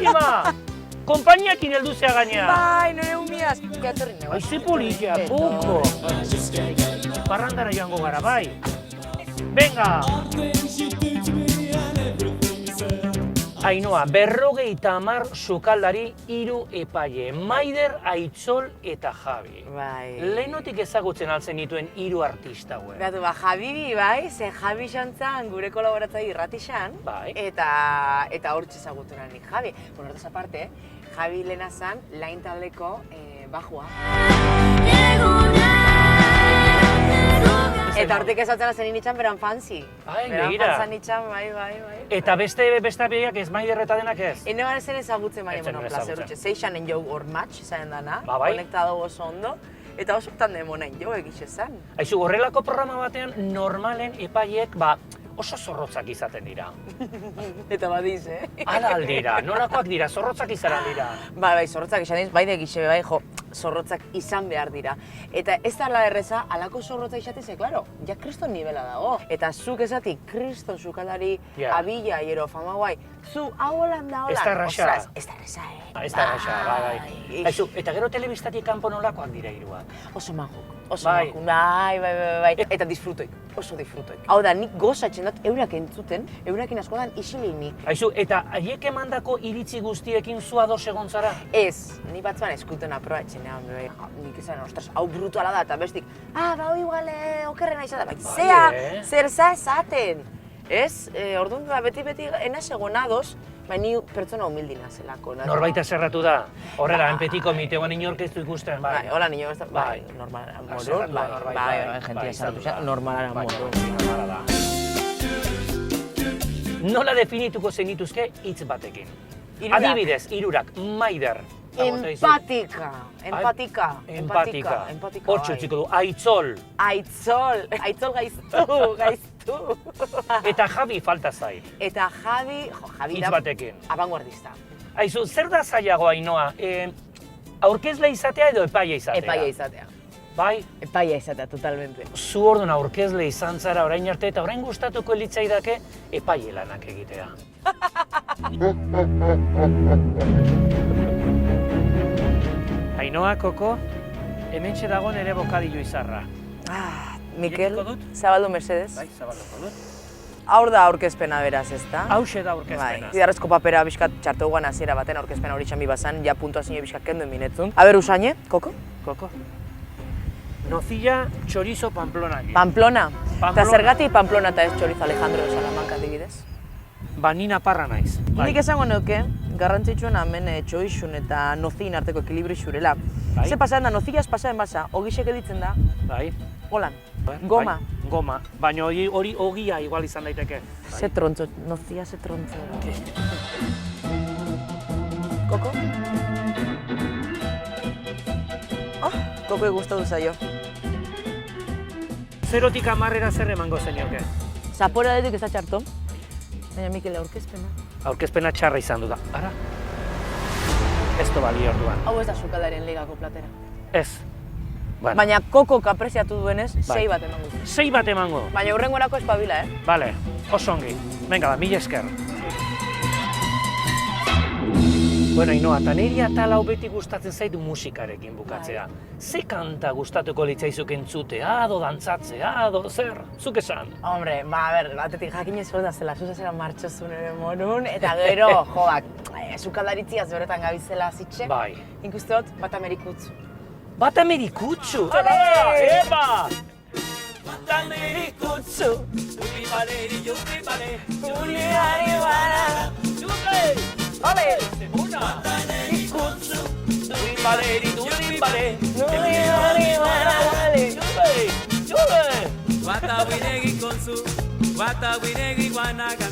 Ima! Konpainiakin heldu zea gainea. Bai, nire umiaz. Gatorri nago. Aize politia, puko. Parrandara joango gara, bai. Venga! Ainhoa, 50 sukaldari 3 epaile. Maider, Aitzol eta Javi. Bai. Lehenotik ezagutzen altzen dituen 3 artista hauek. Gatu, Javi bai, ze Javi xantzan gure kolaboratzaile irratixan. Bai. Eta hortxe ezagutu nahi Javi. Bueno, hortaz aparte, Javi lehena zan Lain taldeko bajua. Eta hortik ezatzen zen initxan beran fanzi. Ai, beran begira. fanzan itxan, bai. Eta beste biak ez Maider eta denak ez? Ene gara zen ezagutzen baina, Ez zen bueno, ezagutzen. plazer utxe. Seixanen jau hor match, zain dana, Ba, bai. konektado oso ondo. Eta oso tan demonain jo egixe zan. Aizu, horrelako programa batean normalen epaiek oso zorrotzak izaten dira. Eta badiz, Hala aldira, nolakoak dira, zorrotzak izaran dira. Bai, zorrotzak izan diz, bai de egixe, bai, zorrotzak izan behar dira. Eta ez da la erreza, alako zorrotza izateze, klaro, ja kriston nivela dago. Eta zuk esatik kriston sukaldari abila, hiero, fama guai, zu hau holan da holan. Ez da erraxa. Ez da erraxa, Ez da erraxa, bai. Aizu, eta gero telebistatik kanpo nolakoak dira hiruak. Oso maguk, bai. Eta disfrutoik, oso disfrutoik. Hau da, nik gozatzen dut, eurak entzuten, eurakin askotan isilenik. Aizu, eta haiek emandako iritzi guztiekin zu ados egon zara? Ez, ni batzuan eskuten aprobatzen, nik izan, ostras, hau brutala da, eta bestik, ba, igual, okerrena izan da, bai, zer za esaten. Ez, orduan beti enaz egon ados, baina ni pertsona humildina zelako. Norbaita zerratu da? Horrela, enpetiko miteoan inork ez du ikusten, bai. Bai, hola niño, bai, normalara moru, bai, jentia zerratu zen, normalara moru. Nola definituko zenituzke hitz batekin? Adibidez, 3, Maider. Empatika. Hortxe utziko du, Aitzol. Aitzol gaiztu. Eta Javi falta zait. Eta Javi hitz batekin. Abanguardista. Aizu, zer da zailago, Ainhoa? Aurkezle izatea edo epaia izatea? Epaia izatea. Bai? Epaia izatea, totalmente. Zu orduan aurkezle izan zara orain arte eta orain gustatuko elitzaidake epaile lanak egitea. Ainhoa, Koko, hementxe dago nere bokadillo izarra. Mikel, Irekiko dut? zabaldu mesedez. Bai, zabalduko dut. Haur da aurkezpena beraz, ezta? Hauxe da aurkezpena. Zidarrezko papera bizkat txartu guan hasiera baten aurkezpena hori txami bazan, ja puntuazio bizkat kenduen minetzun. Aber, usaine, Koko? Koko. Nocilla chorizo Pamplona. Pamplona? Eta zergatik Pamplona eta ez chorizo Alejandro de Salamanca adibidez? Ba, ni naparra naiz. Nik esango neuke, garrantzitsuen hemen txoixun eta nozin arteko ekilibri xurela. Ze pasatzen da, nozillaz pasatzen basa, ogisek editzen da, bai. holan, goma. Bai, goma, baina hori ogia igual izan daiteke. Ze trontzo, nozilla ze trontzo. Koko? Koko gustatu zaio. 0tik 10 zer emango zenioke? Zapora dedik ez da txarto. Baina Mikel, aurkezpena. Aurkezpena txarra izan du da. Ara? Ez do bali orduan. Hau ez da sukaldarien ligako platera. Ez. Baina Koko kapreziatu duenez, 6 bat emango. 6 bat emango. Baina hurrengorako espabila, Bale, oso ongi. Venga, mila esker. Bueno, Ainhoa, eta niri atal hau beti gustatzen zaitu musikarekin bukatzea. Ze kanta gustatuko litzaizuk entzutea, edo dantzatzea, edo zer? Zuk esan? Hombre, batetik jakinez hori da zela, zuzazera martxozun ere morun, eta gero, sukaldaritziaz beretan gabizela zitxe. Bai. Ikuste dut, bat amerikutzu. Bat amerikutzu! Eba! Bat amerikutzu! Ole! Una! Ikutsu! Baleri, baleri, Wata winegi konsu, wata winegi wanaga.